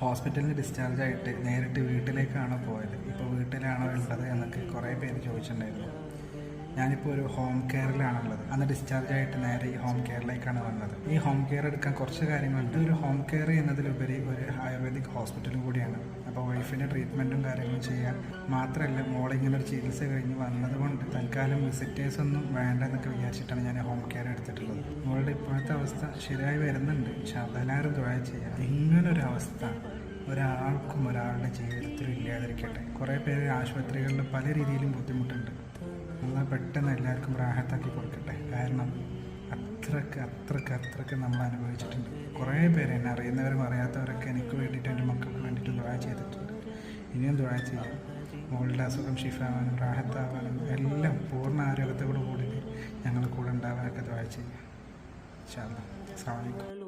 ഹോസ്പിറ്റലിൽ നിന്ന് ഡിസ്ചാർജ് ആയിട്ട് നേരിട്ട് വീട്ടിലേക്കാണോ പോയത്, ഇപ്പോൾ വീട്ടിലാണോ ഉള്ളത് എന്നൊക്കെ കുറേ പേര് ചോദിച്ചിട്ടുണ്ടായിരുന്നു. ഞാനിപ്പോൾ ഒരു ഹോം കെയറിലാണുള്ളത്. അന്ന് ഡിസ്ചാർജ് ആയിട്ട് നേരെ ഈ ഹോം കെയറിലേക്കാണ് വന്നത്. ഈ ഹോം കെയർ എടുക്കാൻ കുറച്ച് കാര്യങ്ങളുണ്ട്. ഒരു ഹോം കെയർ എന്നതിലുപരി ഒരു ആയുർവേദിക് ഹോസ്പിറ്റലും കൂടിയാണ്. അപ്പോൾ വൈഫിൻ്റെ ട്രീറ്റ്മെൻറ്റും കാര്യങ്ങളും ചെയ്യാൻ മാത്രമല്ല, മോളിങ്ങനെ ഒരു ചികിത്സ കഴിഞ്ഞ് വന്നതുകൊണ്ട് തൽക്കാലം വിസിറ്റേഴ്സൊന്നും വേണ്ടെന്നൊക്കെ വിചാരിച്ചിട്ടാണ് ഞാൻ ഹോം കെയർ എടുത്തിട്ടുള്ളത്. മോളുടെ ഇപ്പോഴത്തെ അവസ്ഥ ശരിയായി വരുന്നുണ്ട്. പക്ഷെ അതെല്ലാവരും ദുആ ചെയ്യുക. ഇങ്ങനൊരവസ്ഥ ഒരാൾക്കും ഒരാളുടെ ജീവിതത്തിലും ഇല്ലാതിരിക്കട്ടെ. കുറേ പേര് ആശുപത്രികളിൽ പല രീതിയിലും ബുദ്ധിമുട്ടുണ്ട്. എന്നാൽ പെട്ടെന്ന് എല്ലാവർക്കും റാഹത്താക്കി കൊടുക്കട്ടെ. കാരണം അത്രക്ക് നമ്മൾ അനുഭവിച്ചിട്ടുണ്ട്. കുറേ പേര്, എന്നെ അറിയുന്നവരും അറിയാത്തവരൊക്കെ എനിക്ക് വേണ്ടിയിട്ട്, എൻ്റെ മക്കൾക്ക് വേണ്ടിയിട്ട് ദുആ ചെയ്തിട്ടുണ്ട്. ഇനിയും ദുആ ചെയ്യാം. മോളുടെ അസുഖം ഷിഫാവാനും റാഹത്താവാനും എല്ലാം പൂർണ്ണ ആരോഗ്യത്തോടു കൂടി ഞങ്ങൾ കൂടെ ഉണ്ടാവാനൊക്കെ ദുആ ചെയ്യാം. ഇൻഷാ അല്ലാഹ്. അസ്സലാമു അലൈക്കും.